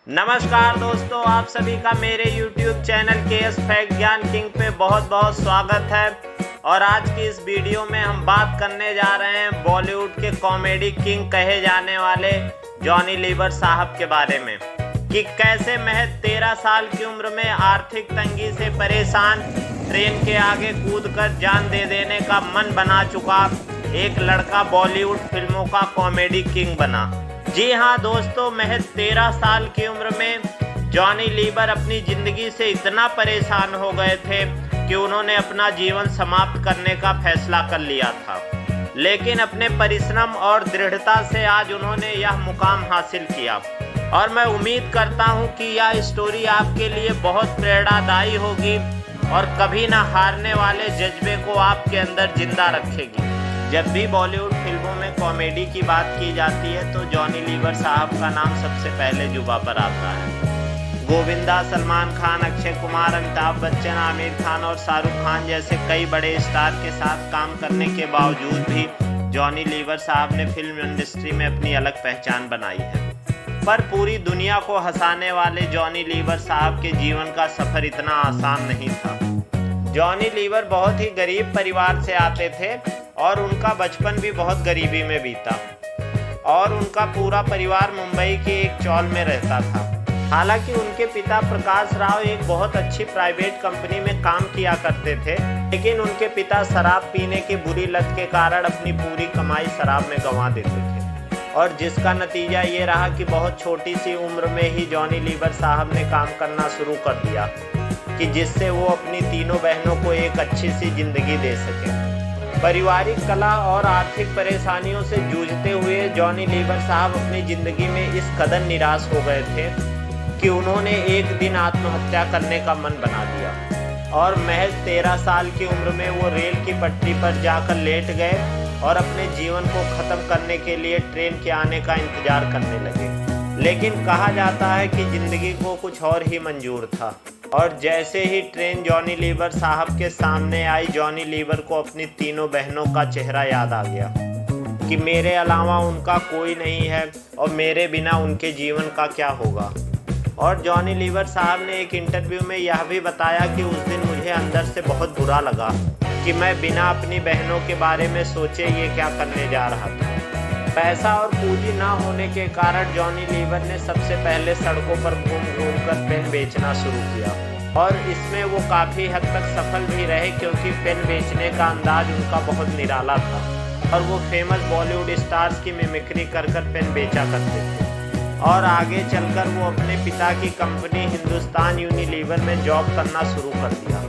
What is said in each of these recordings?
नमस्कार दोस्तों, आप सभी का मेरे YouTube चैनल केएस फैक्ट ज्ञान किंग पे बहुत बहुत स्वागत है। और आज की इस वीडियो में हम बात करने जा रहे हैं बॉलीवुड के कॉमेडी किंग कहे जाने वाले जॉनी लीवर साहब के बारे में कि कैसे महज 13 साल की उम्र में आर्थिक तंगी से परेशान ट्रेन के आगे कूदकर जान दे देने का मन बना चुका एक लड़का बॉलीवुड फिल्मों का कॉमेडी किंग बना। जी हाँ दोस्तों, महज 13 साल की उम्र में जॉनी लीवर अपनी ज़िंदगी से इतना परेशान हो गए थे कि उन्होंने अपना जीवन समाप्त करने का फैसला कर लिया था। लेकिन अपने परिश्रम और दृढ़ता से आज उन्होंने यह मुकाम हासिल किया और मैं उम्मीद करता हूँ कि यह स्टोरी आपके लिए बहुत प्रेरणादायी होगी और कभी न हारने वाले जज्बे को आपके अंदर जिंदा रखेगी। जब भी बॉलीवुड फिल्मों में कॉमेडी की बात की जाती है तो जॉनी लीवर साहब का नाम सबसे पहले जुबां पर आता है। गोविंदा, सलमान खान, अक्षय कुमार, अमिताभ बच्चन, आमिर खान और शाहरुख खान जैसे कई बड़े स्टार के साथ काम करने के बावजूद भी जॉनी लीवर साहब ने फिल्म इंडस्ट्री में अपनी अलग पहचान बनाई है। पर पूरी दुनिया को हंसाने वाले जॉनी लीवर साहब के जीवन का सफ़र इतना आसान नहीं था। जॉनी लीवर बहुत ही गरीब परिवार से आते थे और उनका बचपन भी बहुत गरीबी में बीता और उनका पूरा परिवार मुंबई की एक चौल में रहता था। हालांकि उनके पिता प्रकाश राव एक बहुत अच्छी प्राइवेट कंपनी में काम किया करते थे, लेकिन उनके पिता शराब पीने की बुरी लत के कारण अपनी पूरी कमाई शराब में गंवा देते थे और जिसका नतीजा ये रहा कि बहुत छोटी सी उम्र में ही जॉनी लीवर साहब ने काम करना शुरू कर दिया कि जिससे वो अपनी तीनों बहनों को एक अच्छी सी जिंदगी दे सके। पारिवारिक कला और आर्थिक परेशानियों से जूझते हुए जॉनी लीवर साहब अपनी ज़िंदगी में इस कदर निराश हो गए थे कि उन्होंने एक दिन आत्महत्या करने का मन बना दिया और महज 13 साल की उम्र में वो रेल की पटरी पर जाकर लेट गए और अपने जीवन को ख़त्म करने के लिए ट्रेन के आने का इंतज़ार करने लगे। लेकिन कहा जाता है कि ज़िंदगी को कुछ और ही मंजूर था और जैसे ही ट्रेन जॉनी लीवर साहब के सामने आई, जॉनी लीवर को अपनी तीनों बहनों का चेहरा याद आ गया कि मेरे अलावा उनका कोई नहीं है और मेरे बिना उनके जीवन का क्या होगा। और जॉनी लीवर साहब ने एक इंटरव्यू में यह भी बताया कि उस दिन मुझे अंदर से बहुत बुरा लगा कि मैं बिना अपनी बहनों के बारे में सोचे ये क्या करने जा रहा था। पैसा और पूंजी ना होने के कारण जॉनी लीवर ने सबसे पहले सड़कों पर घूम कर पेन बेचना शुरू किया और इसमें वो काफ़ी हद तक सफल भी रहे क्योंकि पेन बेचने का अंदाज उनका बहुत निराला था और वो फेमस बॉलीवुड स्टार्स की मिमिक्री कर पेन बेचा करते थे। और आगे चलकर वो अपने पिता की कंपनी हिंदुस्तान यूनिलीवर में जॉब करना शुरू कर दिया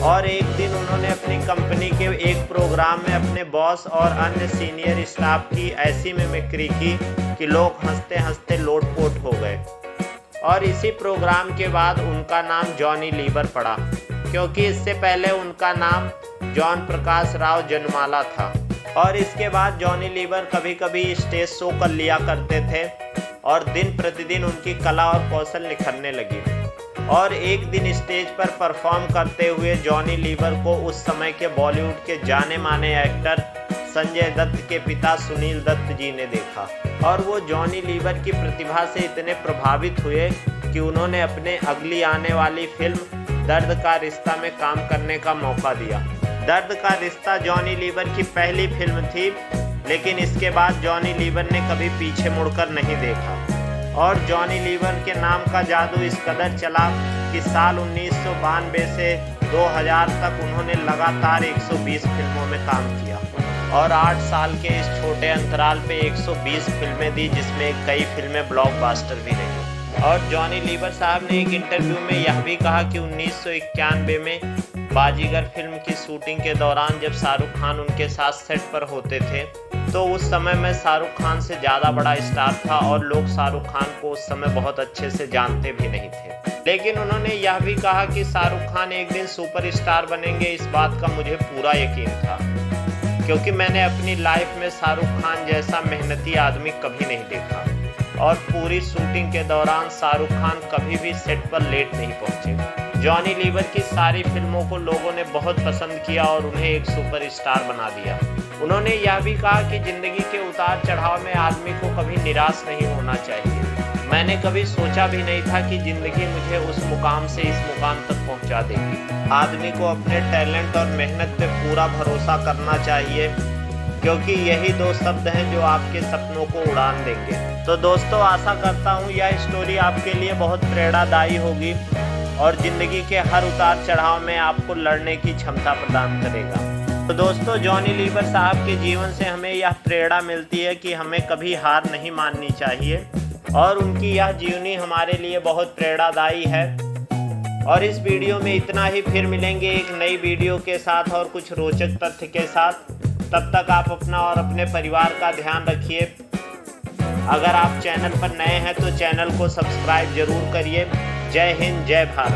और एक दिन उन्होंने अपनी कंपनी के एक प्रोग्राम में अपने बॉस और अन्य सीनियर स्टाफ की ऐसी मिमिक्री की कि लोग हंसते हंसते लोटपोट हो गए। और इसी प्रोग्राम के बाद उनका नाम जॉनी लीवर पड़ा क्योंकि इससे पहले उनका नाम जॉन प्रकाश राव जनमाला था। और इसके बाद जॉनी लीवर कभी कभी स्टेज शो कर लिया करते थे और दिन प्रतिदिन उनकी कला और कौशल निखरने लगी। और एक दिन स्टेज पर परफॉर्म करते हुए जॉनी लीवर को उस समय के बॉलीवुड के जाने माने एक्टर संजय दत्त के पिता सुनील दत्त जी ने देखा और वो जॉनी लीवर की प्रतिभा से इतने प्रभावित हुए कि उन्होंने अपने अगली आने वाली फिल्म दर्द का रिश्ता में काम करने का मौका दिया। दर्द का रिश्ता जॉनी लीवर की पहली फिल्म थी, लेकिन इसके बाद जॉनी लीवर ने कभी पीछे मुड़कर नहीं देखा और जॉनी लीवर के नाम का जादू इस कदर चला कि साल 1992 से 2000 तक उन्होंने लगातार 120 फिल्मों में काम किया और 8 साल के इस छोटे अंतराल पे 120 फिल्में दी, जिसमें कई फिल्में ब्लॉकबस्टर भी रही। और जॉनी लीवर साहब ने एक इंटरव्यू में यह भी कहा कि 1991 में बाजीगर फिल्म की शूटिंग के दौरान जब शाहरुख खान उनके साथ सेट पर होते थे तो उस समय मैं शाहरुख खान से ज़्यादा बड़ा स्टार था और लोग शाहरुख खान को उस समय बहुत अच्छे से जानते भी नहीं थे। लेकिन उन्होंने यह भी कहा कि शाहरुख खान एक दिन सुपरस्टार बनेंगे, इस बात का मुझे पूरा यकीन था क्योंकि मैंने अपनी लाइफ में शाहरुख खान जैसा मेहनती आदमी कभी नहीं देखा। और पूरी शूटिंग के दौरान शाहरुख खान कभी भी सेट पर लेट नहीं पहुंचे। जॉनी लीवर की सारी फिल्मों को लोगों ने बहुत पसंद किया और उन्हें एक सुपरस्टार बना दिया। उन्होंने यह भी कहा कि जिंदगी के उतार चढ़ाव में आदमी को कभी निराश नहीं होना चाहिए। मैंने कभी सोचा भी नहीं था कि ज़िंदगी मुझे उस मुकाम से इस मुकाम तक पहुंचा देगी। आदमी को अपने टैलेंट और मेहनत पे पूरा भरोसा करना चाहिए, क्योंकि यही दो शब्द हैं जो आपके सपनों को उड़ान देंगे। तो दोस्तों, आशा करता हूँ यह स्टोरी आपके लिए बहुत प्रेरणादायी होगी और ज़िंदगी के हर उतार चढ़ाव में आपको लड़ने की क्षमता प्रदान करेगा। तो दोस्तों, जॉनी लीवर साहब के जीवन से हमें यह प्रेरणा मिलती है कि हमें कभी हार नहीं माननी चाहिए और उनकी यह जीवनी हमारे लिए बहुत प्रेरणादायी है। और इस वीडियो में इतना ही, फिर मिलेंगे एक नई वीडियो के साथ और कुछ रोचक तथ्य के साथ। तब तक आप अपना और अपने परिवार का ध्यान रखिए। अगर आप चैनल पर नए हैं तो चैनल को सब्सक्राइब जरूर करिए। जय हिंद, जय भारत।